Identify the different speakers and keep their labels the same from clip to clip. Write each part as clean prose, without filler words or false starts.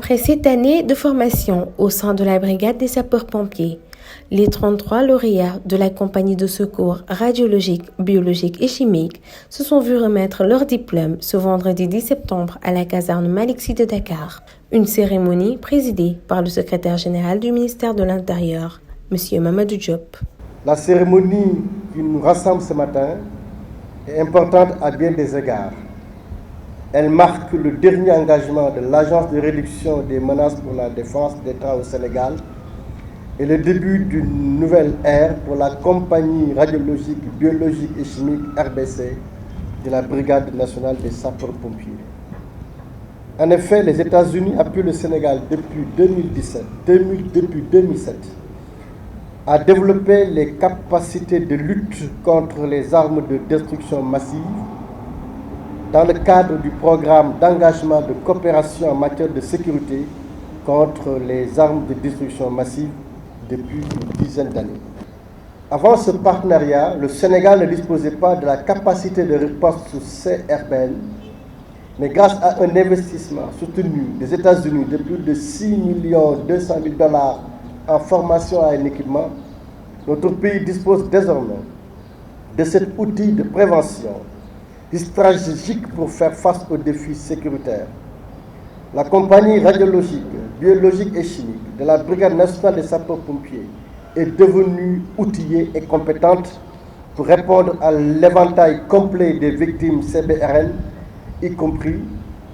Speaker 1: Après 7 années de formation au sein de la brigade des sapeurs-pompiers, les 33 lauréats de la compagnie de secours radiologique, biologique et chimique se sont vus remettre leur diplôme ce vendredi 10 septembre à la caserne Malick Sy de Dakar. Une cérémonie présidée par le secrétaire général du ministère de l'Intérieur, M. Mamadou Diop.
Speaker 2: La cérémonie qui nous rassemble ce matin est importante à bien des égards. Elle marque le dernier engagement de l'Agence de réduction des menaces pour la défense d'État au Sénégal et le début d'une nouvelle ère pour la compagnie radiologique, biologique et chimique RBC de la Brigade nationale des sapeurs-pompiers. En effet, les États-Unis appuient le Sénégal depuis 2007 à développer les capacités de lutte contre les armes de destruction massive dans le cadre du programme d'engagement de coopération en matière de sécurité contre les armes de destruction massive depuis une dizaine d'années. Avant ce partenariat, le Sénégal ne disposait pas de la capacité de riposte sous CRBN, mais grâce à un investissement soutenu des États-Unis de plus de 6 200 000 $ en formation et en équipement, notre pays dispose désormais de cet outil de prévention stratégique pour faire face aux défis sécuritaires. La compagnie radiologique, biologique et chimique de la Brigade nationale des sapeurs-pompiers est devenue outillée et compétente pour répondre à l'éventail complet des victimes CBRN, y compris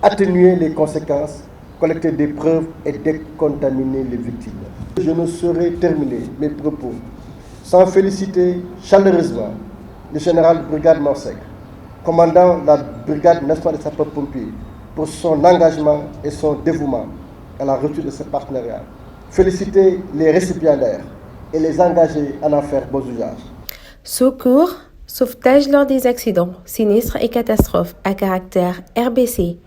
Speaker 2: atténuer les conséquences, collecter des preuves et décontaminer les victimes. Je ne saurais terminer mes propos sans féliciter chaleureusement le général de brigade Morsec, commandant la Brigade nationale des sapeurs-pompiers, pour son engagement et son dévouement à la rupture de ce partenariat. Féliciter les récipiendaires et les engager à en faire bon usage.
Speaker 1: Secours, sauvetage lors des accidents, sinistres et catastrophes à caractère RBC.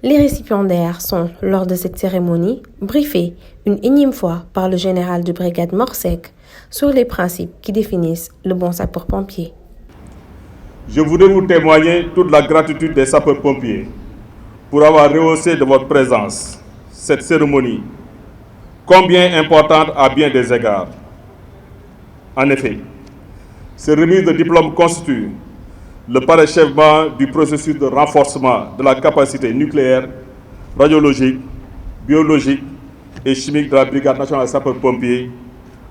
Speaker 1: Les récipiendaires sont, lors de cette cérémonie, briefés une énième fois par le général de brigade Morsec sur les principes qui définissent le bon sapeur-pompier.
Speaker 3: Je voudrais vous témoigner toute la gratitude des sapeurs-pompiers pour avoir rehaussé de votre présence cette cérémonie, combien importante à bien des égards. En effet, ces remises de diplômes constituent le parachèvement du processus de renforcement de la capacité nucléaire, radiologique, biologique et chimique de la Brigade nationale des sapeurs-pompiers,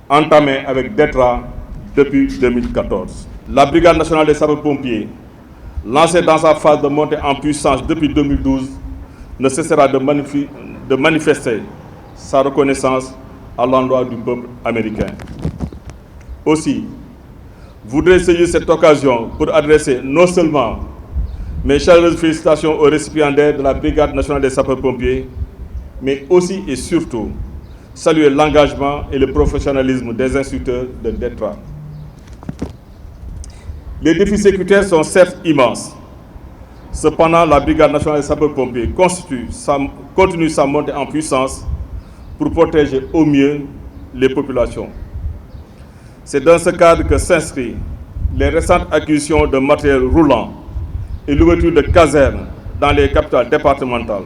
Speaker 3: entamé avec DETRA depuis 2014. La Brigade nationale des sapeurs-pompiers, lancée dans sa phase de montée en puissance depuis 2012, ne cessera de manifester sa reconnaissance à l'endroit du peuple américain. Aussi, je voudrais saisir cette occasion pour adresser non seulement mes chaleureuses félicitations aux récipiendaires de la Brigade nationale des sapeurs-pompiers, mais aussi et surtout saluer l'engagement et le professionnalisme des instructeurs de DETRA. Les défis sécuritaires sont certes immenses. Cependant, la Brigade nationale des sapeurs-pompiers continue sa montée en puissance pour protéger au mieux les populations. C'est dans ce cadre que s'inscrivent les récentes acquisitions de matériel roulant et l'ouverture de casernes dans les capitales départementales.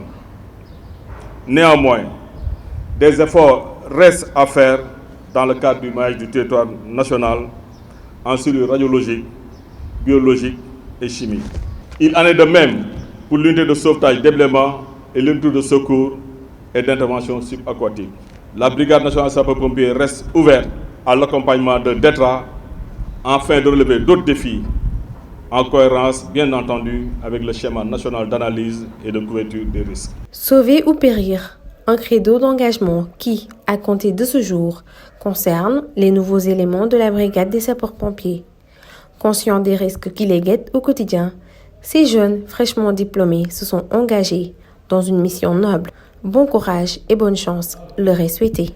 Speaker 3: Néanmoins, des efforts restent à faire dans le cadre du maillage du territoire national en cellules radiologiques, biologiques et chimiques. Il en est de même pour l'unité de sauvetage d'éblément et l'unité de secours et d'intervention subaquatique. La Brigade nationale des sapeurs-pompiers reste ouverte à l'accompagnement de DETRA afin de relever d'autres défis en cohérence, bien entendu, avec le schéma national d'analyse et de couverture des risques.
Speaker 1: Sauver ou périr, un credo d'engagement qui, à compter de ce jour, concerne les nouveaux éléments de la Brigade des sapeurs-pompiers. Conscients des risques qui les guettent au quotidien, ces jeunes fraîchement diplômés se sont engagés dans une mission noble. Bon courage et bonne chance leur est souhaité.